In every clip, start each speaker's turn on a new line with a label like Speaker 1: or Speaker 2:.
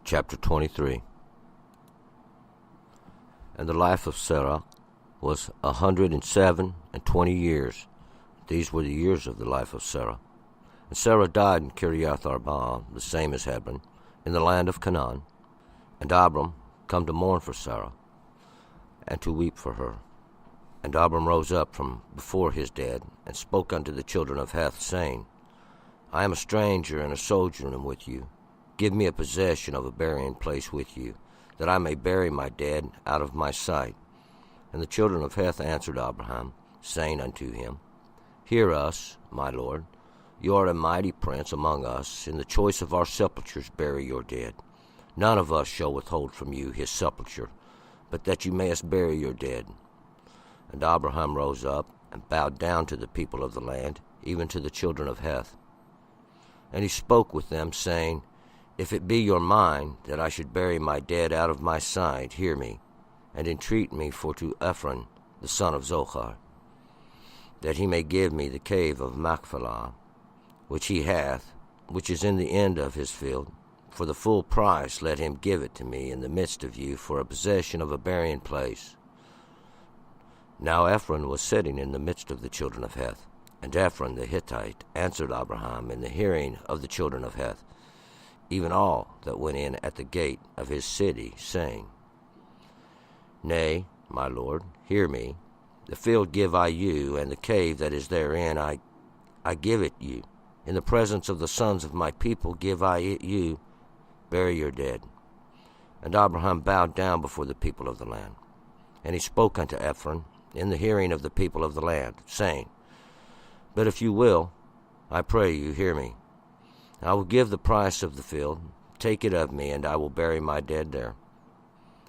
Speaker 1: Chapter 23. And the life of Sarah was 107 and 20 years. These were the years of the life of Sarah. And Sarah died in Kiriath Arba, the same as Hebron, in the land of Canaan. And Abram come to mourn for Sarah, and to weep for her. And Abram rose up from before his dead, and spoke unto the children of Heth, saying, I am a stranger and a sojourner with you. Give me a possession of a burying place with you, that I may bury my dead out of my sight. And the children of Heth answered Abraham, saying unto him, Hear us, my lord. You are a mighty prince among us. In the choice of our sepulchres bury your dead. None of us shall withhold from you his sepulchre, but that you mayest bury your dead. And Abraham rose up and bowed down to the people of the land, even to the children of Heth. And he spoke with them, saying, If it be your mind that I should bury my dead out of my sight, hear me, and entreat me for to Ephron the son of Zohar, that he may give me the cave of Machpelah, which he hath, which is in the end of his field. For the full price let him give it to me in the midst of you for a possession of a burying place. Now Ephron was sitting in the midst of the children of Heth. And Ephron the Hittite answered Abraham in the hearing of the children of Heth, even all that went in at the gate of his city, saying, Nay, my lord, hear me. The field give I you, and the cave that is therein I give it you. In the presence of the sons of my people give I it you. Bury your dead. And Abraham bowed down before the people of the land. And he spoke unto Ephron in the hearing of the people of the land, saying, But if you will, I pray you, hear me. I will give the price of the field. Take it of me, and I will bury my dead there.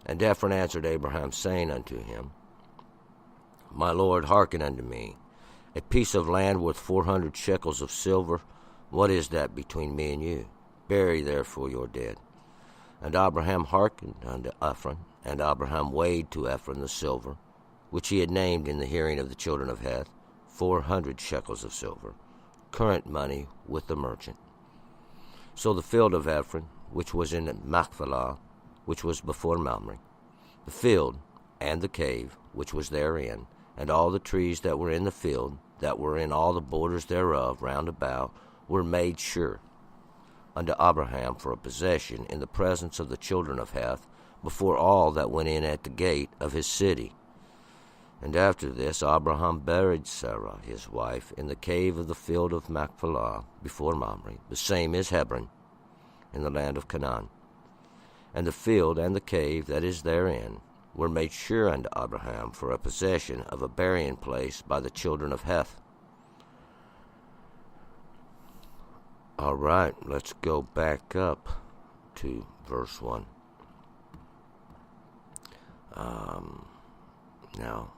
Speaker 1: And Ephron answered Abraham, saying unto him, My lord, hearken unto me. A piece of land worth 400 shekels of silver, what is that between me and you? Bury therefore your dead. And Abraham hearkened unto Ephron, and Abraham weighed to Ephron the silver, which he had named in the hearing of the children of Heth, 400 shekels of silver, current money with the merchant. So the field of Ephron, which was in Machpelah, which was before Mamre, the field and the cave, which was therein, and all the trees that were in the field, that were in all the borders thereof round about, were made sure unto Abraham for a possession in the presence of the children of Heth, before all that went in at the gate of his city. And after this Abraham buried Sarah his wife in the cave of the field of Machpelah before Mamre, the same is Hebron, in the land of Canaan. And the field and the cave that is therein were made sure unto Abraham for a possession of a burying place by the children of Heth. All right, let's go back up to verse 1. Now,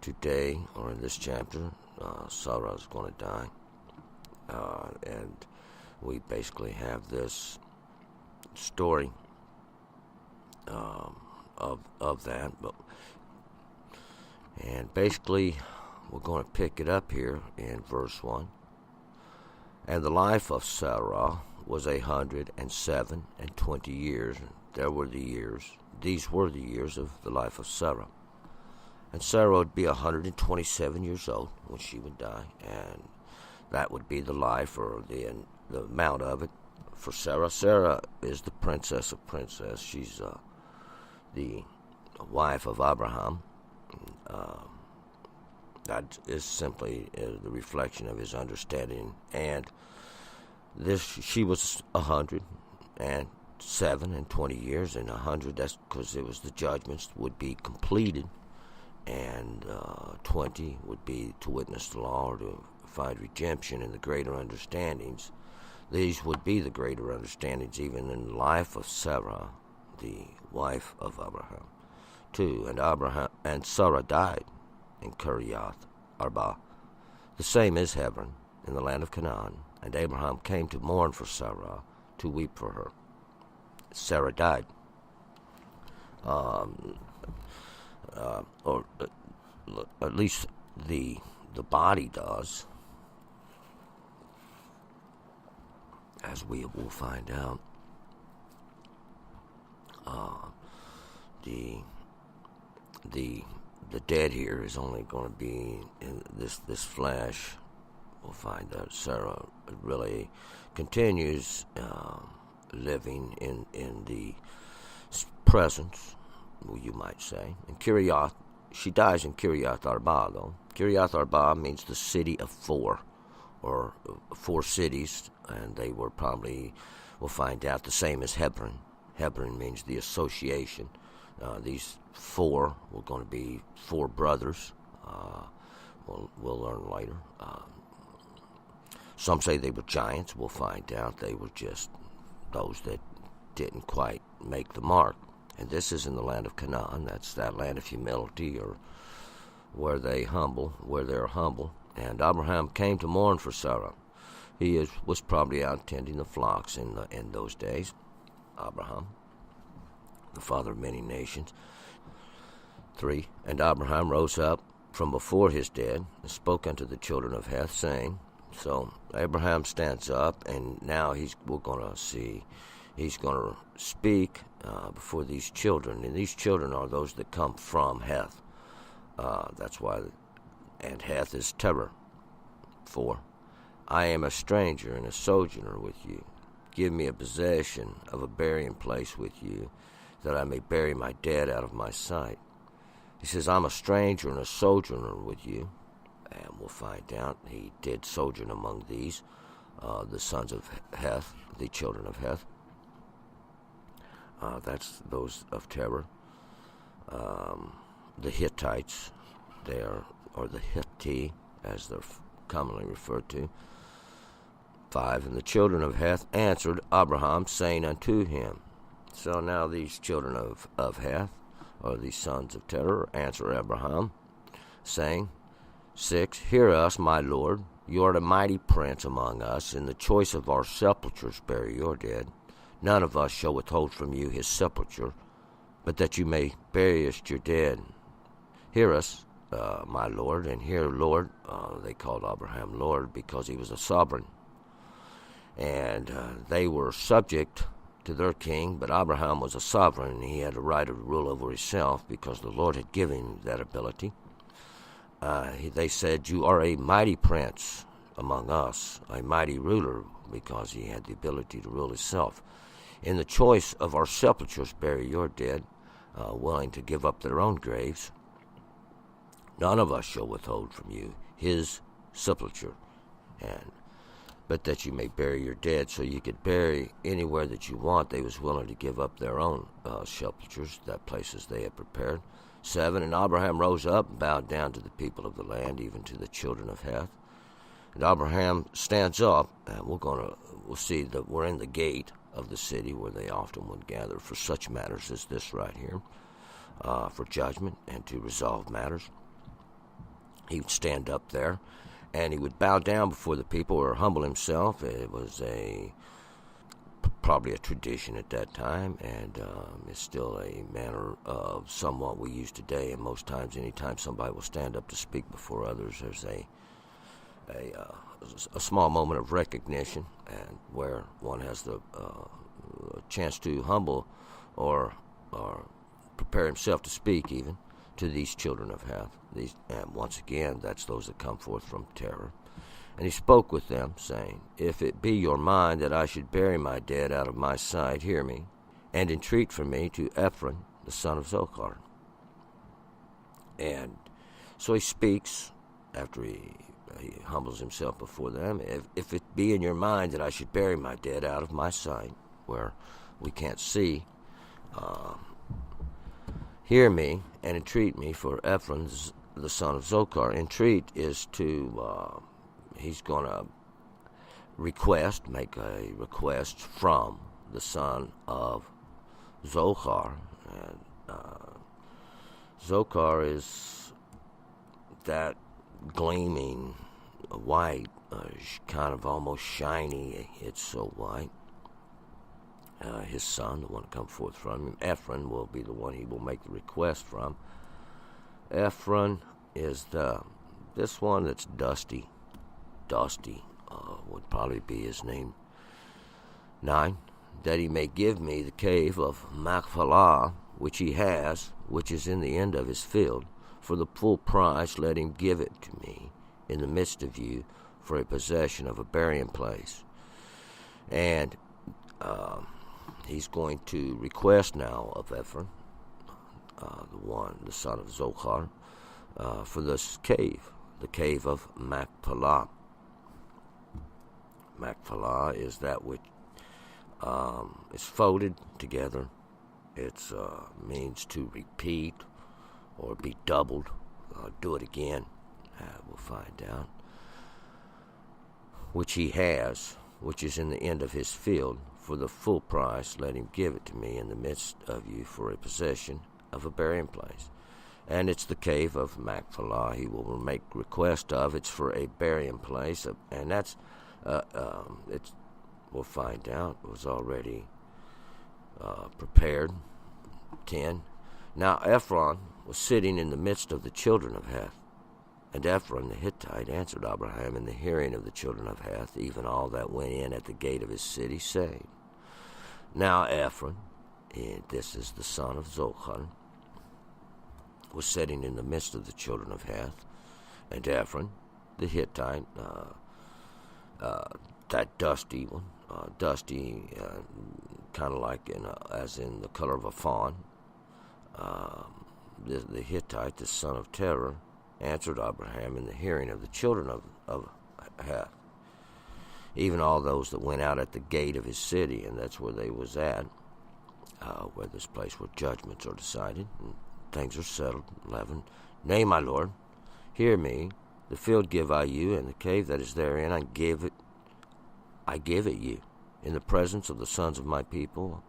Speaker 1: today, or in this chapter, Sarah is going to die. And we basically have this story of that. And basically, we're going to pick it up here in verse 1. And the life of Sarah was 107 and 20 years. These were the years of the life of Sarah. And Sarah would be 127 years old when she would die. And that would be the life, or the amount of it, for Sarah. Sarah is the princess of princes. She's the wife of Abraham. That is simply the reflection of his understanding. And she was 107 and 20 years, and 100, that's because it was the judgments would be completed, and 20 would be to witness the law or to find redemption in the greater understandings. These would be the greater understandings even in the life of Sarah, the wife of Abraham, too. And Sarah died in Kiriath Arba, the same is Hebron, in the land of Canaan. And Abraham came to mourn for Sarah, to weep for her. Sarah died. Or at least the body does, as we will find out. The the the dead here is only going to be in this flesh. We'll find that Sarah really continues living in the presence, you might say. In Kiriath, she dies in Kiriath Arba, though. Kiriath Arba means the city of four, or four cities, and they were probably, we'll find out, the same as Hebron. Hebron means the association. These four were going to be four brothers. We'll learn later. Some say they were giants. We'll find out they were just those that didn't quite make the mark. And this is in the land of Canaan. That's that land of humility, or where they're humble. And Abraham came to mourn for Sarah. He was probably out tending the flocks in those days. Abraham, the father of many nations. 3. And Abraham rose up from before his dead and spoke unto the children of Heth, saying. So Abraham stands up, and now we're going to see, he's going to speak before these children. And these children are those that come from Heth. That's why, and Heth is terror. 4. I am a stranger and a sojourner with you. Give me a possession of a burying place with you, that I may bury my dead out of my sight. He says, I'm a stranger and a sojourner with you. And we'll find out he did sojourn among these, the sons of Heth, the children of Heth. That's those of terror. The Hittites, or the Hitti, as they're commonly referred to. 5. And the children of Heth answered Abraham, saying unto him. So now these children of Heth, or these sons of terror, answer Abraham, saying. 6. Hear us, my Lord. You are the mighty prince among us. In the choice of our sepulchres bury your dead. None of us shall withhold from you his sepulchre, but that you may bury us your dead. Hear us, my Lord. And here, Lord, they called Abraham Lord because he was a sovereign. And they were subject to their king, but Abraham was a sovereign, and he had a right to rule over himself because the Lord had given him that ability. They said, you are a mighty prince among us, a mighty ruler, because he had the ability to rule himself. In the choice of our sepulchres bury your dead, willing to give up their own graves. None of us shall withhold from you his sepulchre, but that you may bury your dead. So you could bury anywhere that you want. They was willing to give up their own sepulchres, that places they had prepared. 7. And Abraham rose up and bowed down to the people of the land, even to the children of Heth. And Abraham stands up, and we'll see that we're in the gate of the city where they often would gather for such matters as this right here, for judgment and to resolve matters. He would stand up there, and he would bow down before the people or humble himself. It was probably a tradition at that time, and it's still a manner of somewhat we use today. And most times, anytime somebody will stand up to speak before others, there's a small moment of recognition, and where one has the chance to humble or prepare himself to speak, even to these children of Heth. And once again, that's those that come forth from terror. And he spoke with them, saying, If it be your mind that I should bury my dead out of my sight, hear me, and entreat for me to Ephron, the son of Zochar. And so he speaks after he humbles himself before them. If it be in your mind that I should bury my dead out of my sight, where we can't see, hear me and entreat me for Ephron, the son of Zochar. Entreat is to... he's going to make a request from the son of Zochar. And Zochar is that gleaming white, kind of almost shiny. It's so white. His son, the one to come forth from him, Ephron, will be the one he will make the request from. Ephron is this one that's dusty would probably be his name. 9. that he may give me the cave of Machpelah, which he has, which is in the end of his field. For the full price let him give it to me in the midst of you for a possession of a burying place. And he's going to request now of Ephron, the son of Zohar, for this cave, the cave of Machpelah. Machpelah is that which is folded together. It means to repeat or be doubled. Do it again. We'll find out. Which he has, which is in the end of his field. For the full price let him give it to me in the midst of you for a possession of a burying place. And it's the cave of Machpelah he will make request of. It's for a burying place, and that's we'll find out. It was already prepared. 10. Now Ephron was sitting in the midst of the children of Heth. And Ephron the Hittite answered Abraham in the hearing of the children of Heth, even all that went in at the gate of his city, saying, Now Ephron, and this is the son of Zohar, was sitting in the midst of the children of Heth, and Ephron the Hittite, that dusty one, kind of like as in the color of a fawn, the Hittite, the son of Terah, answered Abraham in the hearing of the children of Heth, even all those that went out at the gate of his city, and that's where they was at, where this place where judgments are decided and things are settled. 11. Nay, my Lord, hear me. The field give I you, and the cave that is therein I give it you, in the presence of the sons of my people.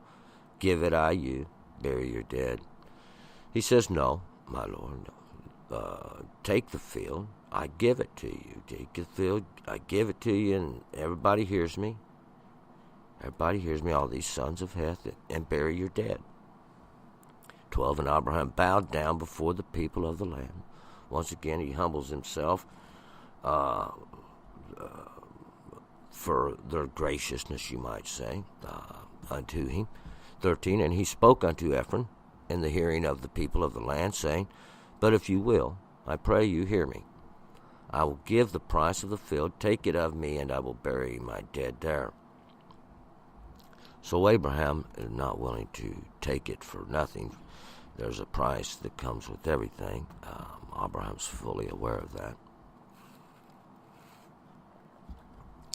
Speaker 1: Give it I you, bury your dead. He says, No, my Lord. Take the field, I give it to you. Take the field, I give it to you, and everybody hears me. Everybody hears me, all these sons of Heth, and bury your dead. 12. And Abraham bowed down before the people of the land. Once again, he humbles himself for their graciousness, you might say, unto him. 13. And he spoke unto Ephron in the hearing of the people of the land, saying, But if you will, I pray you hear me. I will give the price of the field, take it of me, and I will bury my dead there. So Abraham is not willing to take it for nothing. There's a price that comes with everything. Abraham's fully aware of that.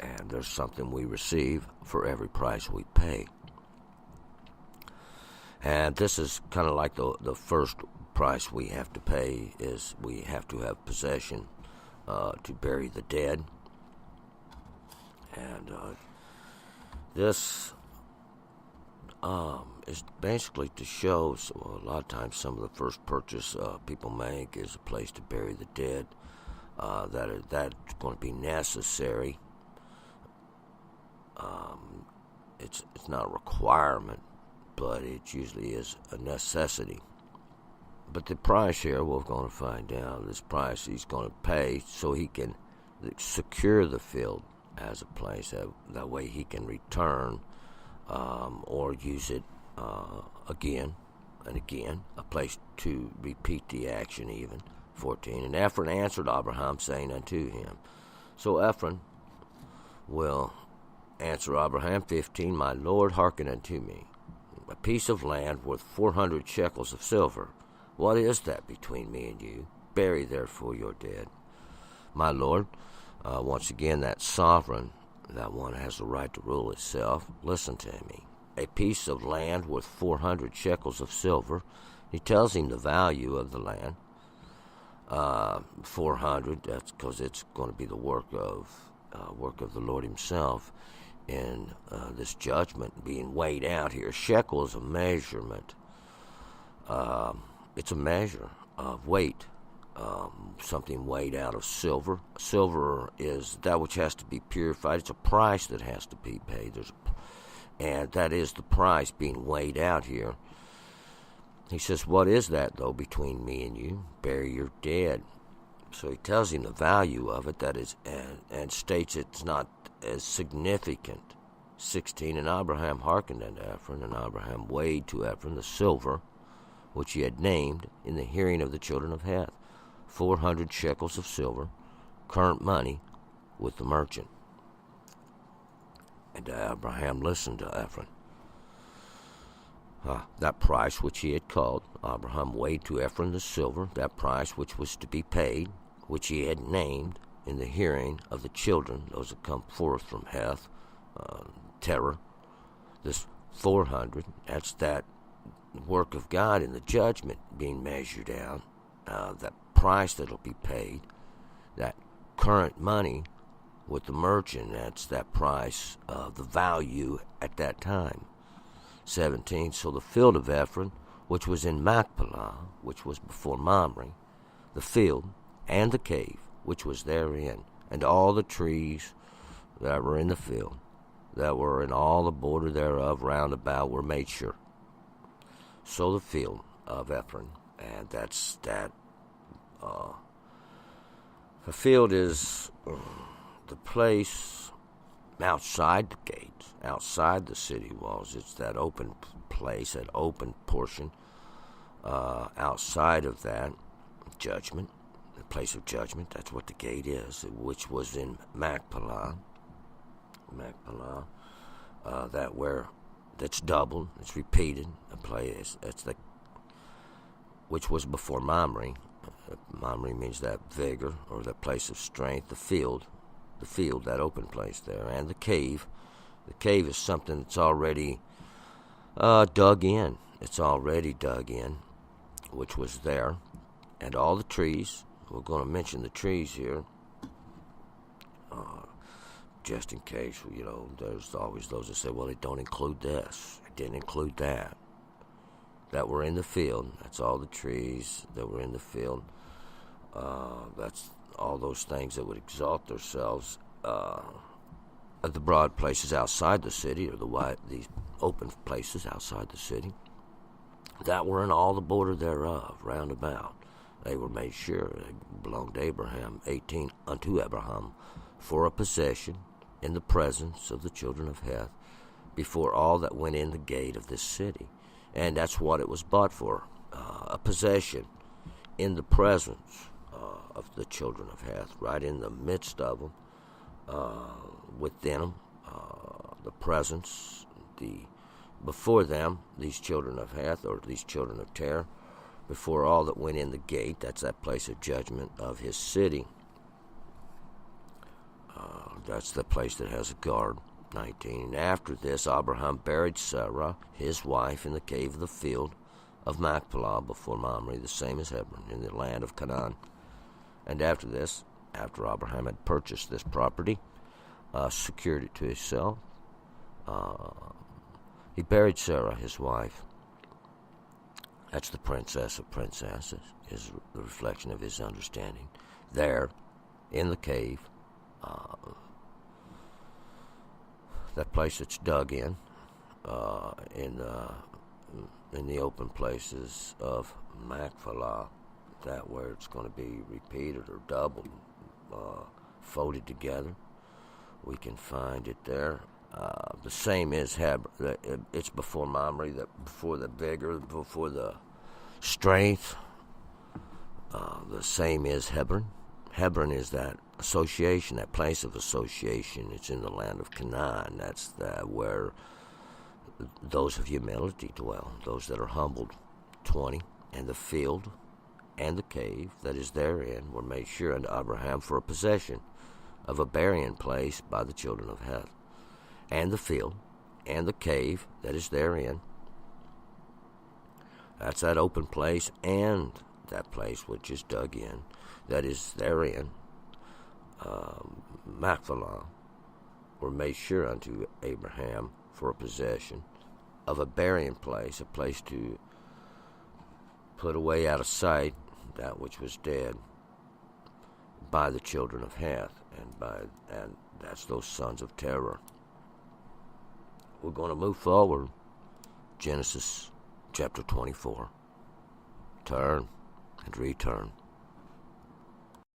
Speaker 1: And there's something we receive for every price we pay. And this is kind of like the first price we have to pay is we have to have possession to bury the dead. And this is basically to show, a lot of times some of the first purchase people make is a place to bury the dead. That's going to be necessary. It's not a requirement, but it usually is a necessity. But the price here, we're going to find out, this price he's going to pay so he can secure the field as a place. That way he can return or use it again and again, a place to repeat the action even. 14. And Ephron answered Abraham, saying unto him. So Ephron will answer Abraham. 15. My Lord, hearken unto me. A piece of land worth 400 shekels of silver. What is that between me and you? Bury therefore your dead. My Lord, once again, that sovereign, that one has the right to rule itself. Listen to me. A piece of land worth 400 shekels of silver. He tells him the value of the land. 400, that's because it's going to be the work of the Lord himself in this judgment being weighed out here. Shekel is a measurement. It's a measure of weight, something weighed out of silver. Silver is that which has to be purified. It's a price that has to be paid. And that is the price being weighed out here. He says, what is that, though, between me and you? Bury your dead. So he tells him the value of it, that is, and states it's not as significant 16, and Abraham hearkened unto Ephron, and Abraham weighed to Ephron the silver which he had named in the hearing of the children of Heth, 400 shekels of silver, current money, with the merchant. And Abraham listened to Ephron. That price which he had called, Abraham weighed to Ephron the silver, that price which was to be paid, which he had named in the hearing of the children, those that come forth from Heth, Terah. This 400, that's that work of God in the judgment being measured out, that price that'll be paid, that current money with the merchant, that's that price, the value at that time. 17, so the field of Ephron, which was in Machpelah, which was before Mamre, the field and the cave, which was therein, and all the trees that were in the field, that were in all the border thereof round about, were made sure. So the field of Ephron, and that's that. The field is the place outside the gates, outside the city walls. It's that open place, that open portion outside of that judgment, the place of judgment. That's what the gate is, which was in Machpelah. That where that's doubled, it's repeated. A place that's the which was before Mamre. Mamre means that vigor or that place of strength. The field, that open place there, and the cave. The cave is something that's already dug in. It's already dug in, which was there, and all the trees. We're going to mention the trees here, just in case. There's always those that say, "Well, it don't include this. It didn't include that." That were in the field. That's all the trees that were in the field. That's all those things that would exalt themselves at the broad places outside the city, or these open places outside the city, that were in all the border thereof, round about. They were made sure. They belonged to Abraham. 18, unto Abraham, for a possession in the presence of the children of Heth, before all that went in the gate of this city. And that's what it was bought for, a possession in the presence of the children of Heth, right in the midst of them, within them, the presence, before them, these children of Heth, or these children of Terah, before all that went in the gate. That's that place of judgment of his city. That's the place that has a guard. 19, and after this Abraham buried Sarah, his wife, in the cave of the field of Machpelah before Mamre, the same as Hebron, in the land of Canaan. And after this, after Abraham had purchased this property, secured it to himself, he buried Sarah, his wife. That's the princess of princesses, is the reflection of his understanding. There, in the cave, that place that's dug in the open places of Machpelah, that where it's going to be repeated or doubled, folded together. We can find it there. The same is Hebron. It's before Mamre, before the vigor, before the strength. The same is Hebron. Hebron is that association, that place of association. It's in the land of Canaan. That's where those of humility dwell, those that are humbled. 20, and the field and the cave that is therein were made sure unto Abraham for a possession of a burying place by the children of Heth. And the field and the cave that is therein, that's that open place, and that place which is dug in, that is therein, Machpelah, were made sure unto Abraham for a possession of a burying place, a place to put away out of sight that which was dead, by the children of Heth, and that's those sons of Terah. We're going to move forward. Genesis chapter 24. Turn and return.